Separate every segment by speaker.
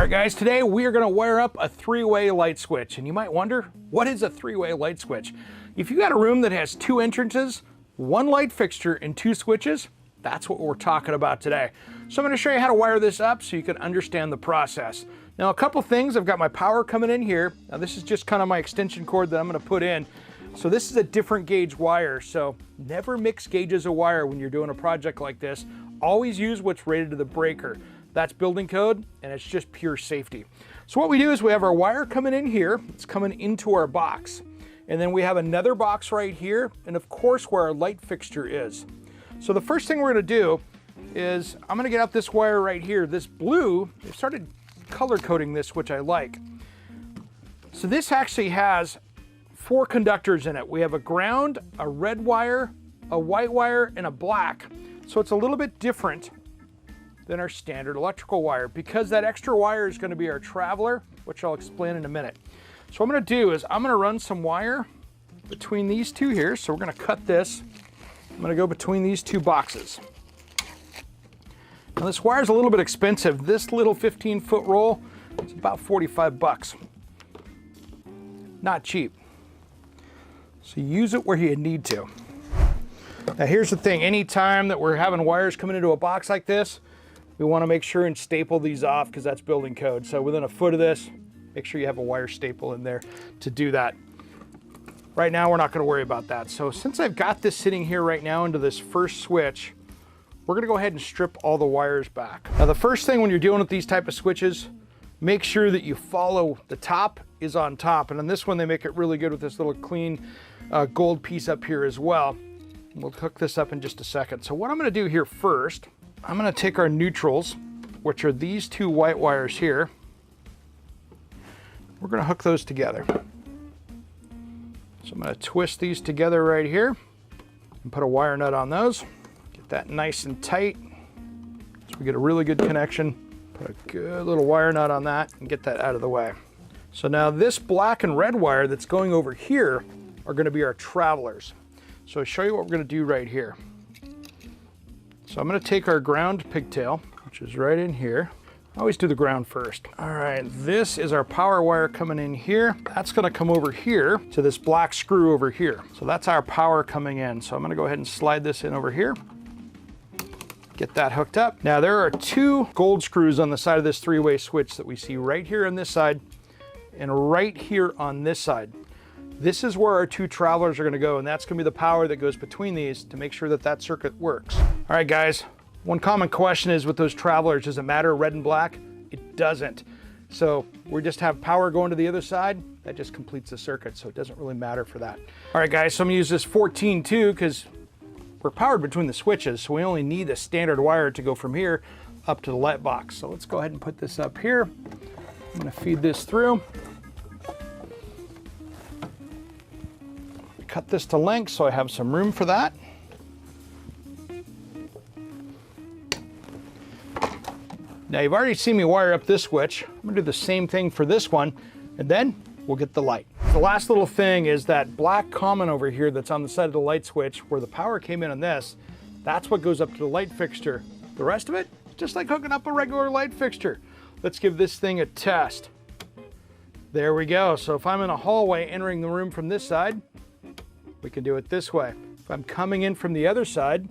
Speaker 1: right, guys, today we are going to wire up a three-way light switch. And you might wonder, what is a three-way light switch? If you got a room that has two entrances, one light fixture, and two switches, that's what we're talking about today. So I'm going to show you how to wire this up so you can understand the process. Now, a couple things. I've got my power coming in here. Now, this is just kind of my extension cord that I'm going to put in. So this is a different gauge wire. So never mix gauges of wire when you're doing a project like this. Always use what's rated to the breaker. That's building code, and it's just pure safety. So what we do is we have our wire coming in here. It's coming into our box. And then we have another box right here, and of course where our light fixture is. So the first thing we're gonna do is I'm gonna get out this wire right here. This blue, they've started color coding this, which I like. So this actually has 4 conductors in it. We have a ground, a red wire, a white wire, and a black. So it's a little bit different than our standard electrical wire because that extra wire is going to be our traveler, which I'll explain in a minute. So what I'm going to do is I'm going to run some wire between these two here. So we're going to cut this. I'm going to go between these two boxes. Now this wire is a little bit expensive. This little 15-foot roll is about 45 bucks. Not cheap. So use it where you need to. Now here's the thing, anytime that we're having wires coming into a box like this, we want to make sure and staple these off because that's building code. So within a foot of this, make sure you have a wire staple in there to do that. Right now, we're not going to worry about that. So since I've got this sitting here right now into this first switch, we're going to go ahead and strip all the wires back. Now the first thing when you're dealing with these type of switches, make sure that you follow the top is on top. And on this one, they make it really good with this little clean gold piece up here as well. We'll hook this up in just a second. So what I'm going to do here first, I'm going to take our neutrals, which are these two white wires here. We're going to hook those together. So I'm going to twist these together right here and put a wire nut on those. Get that nice and tight so we get a really good connection. Put a good little wire nut on that and get that out of the way. So now this black and red wire that's going over here are going to be our travelers. So I'll show you what we're going to do right here. So I'm going to take our ground pigtail, which is right in here. I always do the ground first. All right, this is our power wire coming in here. That's going to come over here to this black screw over here. So that's our power coming in. So I'm going to go ahead and slide this in over here. Get that hooked up. Now there are 2 gold screws on the side of this 3-way switch that we see right here on this side and right here on this side. This is where our 2 travelers are going to go, and that's going to be the power that goes between these to make sure that that circuit works. All right, guys, one common question is with those travelers, does it matter red and black? It doesn't. So we just have power going to the other side. That just completes the circuit, so it doesn't really matter for that. All right, guys, so I'm going to use this 14-2 because we're powered between the switches, so we only need a standard wire to go from here up to the light box. So let's go ahead and put this up here. I'm going to feed this through. Cut this to length so I have some room for that. Now you've already seen me wire up this switch. I'm gonna do the same thing for this one, and then we'll get the light. The last little thing is that black common over here that's on the side of the light switch where the power came in on this, that's what goes up to the light fixture. The rest of it, it's just like hooking up a regular light fixture. Let's give this thing a test. There we go. So if I'm in a hallway entering the room from this side, we can do it this way. If I'm coming in from the other side,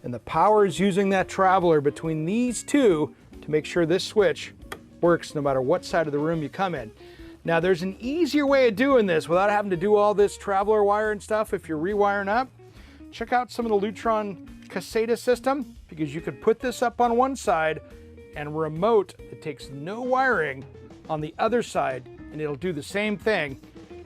Speaker 1: and the power is using that traveler between these two to make sure this switch works no matter what side of the room you come in. Now there's an easier way of doing this without having to do all this traveler wire and stuff if you're rewiring up. Check out some of the Lutron Caseta system because you could put this up on one side and remote that takes no wiring on the other side and it'll do the same thing.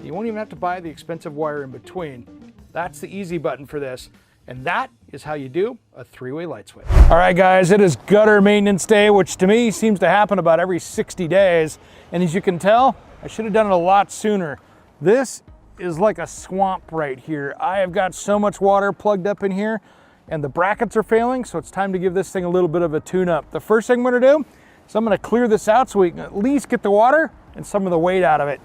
Speaker 1: You won't even have to buy the expensive wire in between. That's the easy button for this. And that is how you do a 3-way light switch. All right, guys, it is gutter maintenance day, which to me seems to happen about every 60 days. And as you can tell, I should have done it a lot sooner. This is like a swamp right here. I have got so much water plugged up in here and the brackets are failing. So it's time to give this thing a little bit of a tune-up. The first thing I'm gonna do is I'm gonna clear this out so we can at least get the water and some of the weight out of it.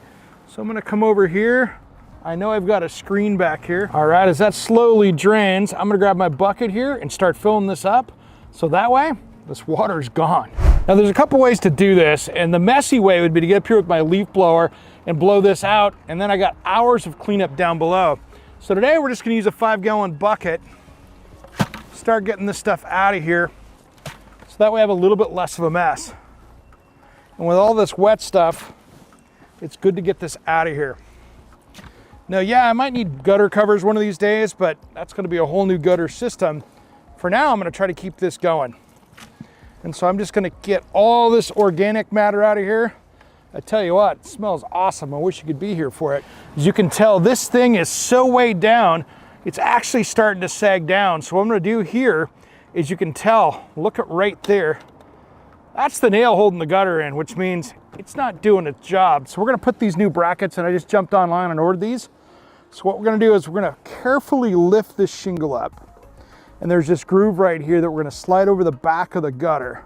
Speaker 1: So I'm gonna come over here. I know I've got a screen back here. All right, as that slowly drains, I'm gonna grab my bucket here and start filling this up. So that way, this water's gone. Now there's a couple ways to do this, and the messy way would be to get up here with my leaf blower and blow this out, and then I got hours of cleanup down below. So today we're just gonna use a 5-gallon bucket, start getting this stuff out of here, so that way I have a little bit less of a mess. And with all this wet stuff, it's good to get this out of here. Now, yeah, I might need gutter covers one of these days, but that's gonna be a whole new gutter system. For now, I'm gonna try to keep this going. And so I'm just gonna get all this organic matter out of here. I tell you what, it smells awesome. I wish you could be here for it. As you can tell, this thing is so weighed down, it's actually starting to sag down. So what I'm gonna do here is, you can tell, look at right there, that's the nail holding the gutter in, which means it's not doing its job. So we're gonna put these new brackets, and I just jumped online and ordered these. So what we're gonna do is we're gonna carefully lift this shingle up. And there's this groove right here that we're gonna slide over the back of the gutter.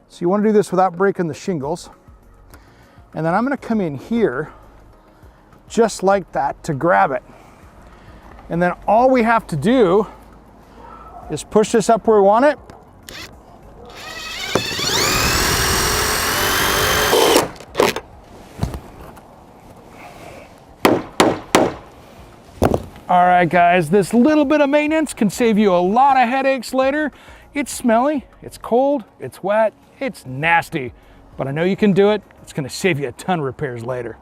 Speaker 1: So you wanna do this without breaking the shingles. And then I'm gonna come in here, just like that, to grab it. And then all we have to do is push this up where we want it. All right, guys, this little bit of maintenance can save you a lot of headaches later. It's smelly, it's cold, it's wet, it's nasty, but I know you can do it. It's gonna save you a ton of repairs later.